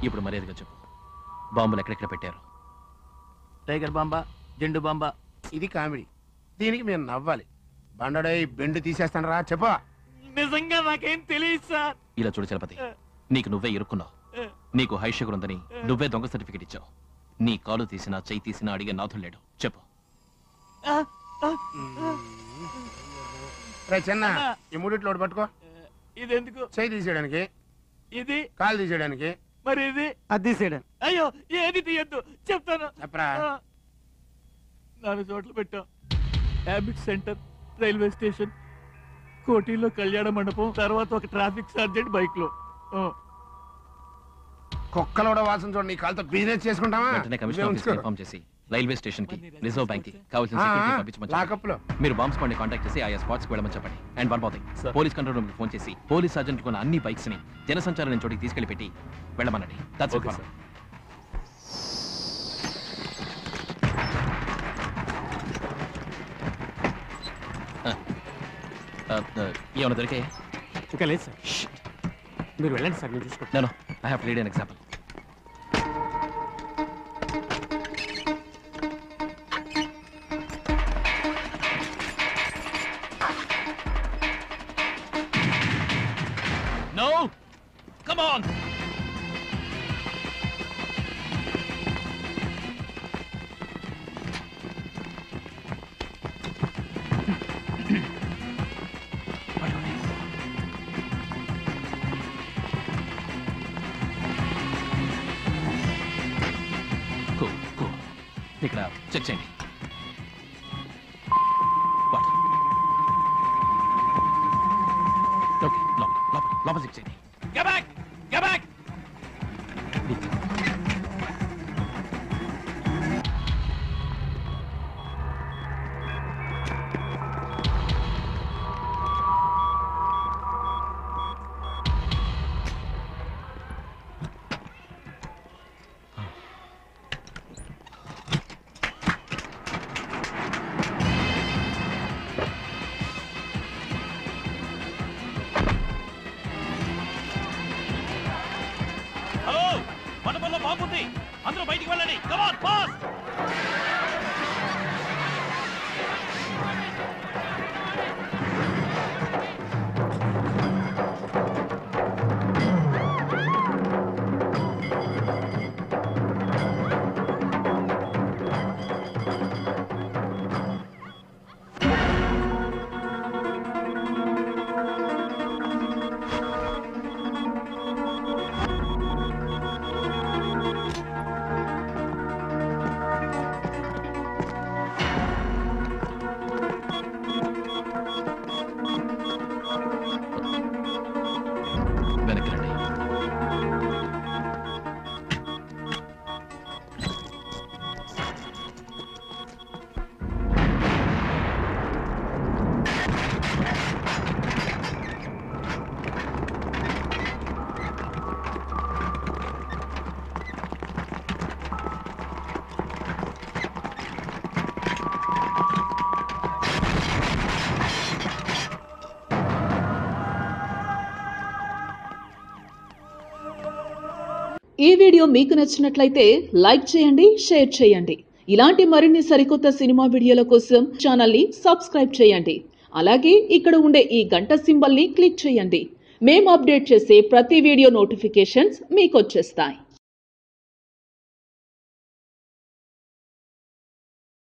ఇప్పుడు మర్యాదగా చెప్పు, బాంబులు ఎక్కడెక్కడ పెట్టారు? టైగర్ బాంబా, జెండు బాంబా. ఇది కామెడీ, దీనికి మేము నవ్వాలి. బండడై బెండు తీసేస్తాను రా, చెప్పా. నిజంగా నాకేం తెలియదు సార్. ఇలా చూడు చలపతి, నీకు నువ్వే ఇరుక్కున్నావు. నీకు హై షుగర్ ఉందని నువ్వే దొంగ సర్టిఫికెట్ ఇచ్చావు. నీ కాలు తీసినా చెయ్యి తీసినా అడిగే నాథుడు లేడు. చెప్పు. రే చిన్న, ఈ మూడిట్లో ఒకటి పట్టుకో. ఇది ఎందుకు? చెయ్యి తీసేయడానికి. ఇది కాలు తీసేయడానికి. మరి ఇది అది తీసేయడానికి. అయ్యో ఏది తీయద్దు చెప్తాను. చెప్పరా. 4 చోట్ల పెట్టాం. హ్యాబిట్ సెంటర్, రైల్వే స్టేషన్, కోటిలో కళ్యాణ మండపం, తర్వాత ఒక ట్రాఫిక్ సర్జెంట్ బైక్ లో. కుక్కలు కూడా వాసన చూడండి. నీ కాలుతో బిజినెస్ చేసుకుంటావా? వెంటనే కమిషనర్ ఆఫీస్కి ఇన్ఫార్మ్ చేసి రైల్వే స్టేషన్ కి, రిజర్వ్ బ్యాంక్ కి కావాల్సిన సెక్యూరిటీ పంపించమని లాకప్లో మీరు బాంబ్ స్క్వాడ్ ని కాంటాక్ట్ చేసి ఆయా స్పాట్స్ కి వెళ్ళమని చెప్పండి. And one more thing, police control room కి ఫోన్ చేసి పోలీస్ సర్జెంట్ కొన్న అన్ని బైక్స్ ని జనసంచారం చోటికి తీసుకెళ్లి పెట్టి వెళ్ళమనండి. That's it. ఏమన్నా దొరికాయి? ఇంకా లేదు సార్. మీరు వెళ్ళండి సార్, నేను చూసుకోండి. నేను I have lead an example. No! Come on! Cool. ఇక్కడ చెక్ చేయండి. ఓకే, లోపల చెక్ చేయండి. Get back! Get back! Hello, మండపంలో బాంబు ఉంది. అందరూ బయటికి వెళ్ళండి. Come on, fast. వెనక్కి రండి. ఈ వీడియో మీకు నచ్చినట్లయితే లైక్ చేయండి, షేర్ చేయండి. ఇలాంటి మరిన్ని సరికొత్త సినిమా వీడియోల కోసం ఛానల్ని సబ్స్క్రైబ్ చేయండి. అలాగే ఇక్కడ ఉండే ఈ గంట సింబల్ని క్లిక్ చేయండి. మేము అప్డేట్ చేసే ప్రతి వీడియో నోటిఫికేషన్స్ మీకు వచ్చేస్తాయి.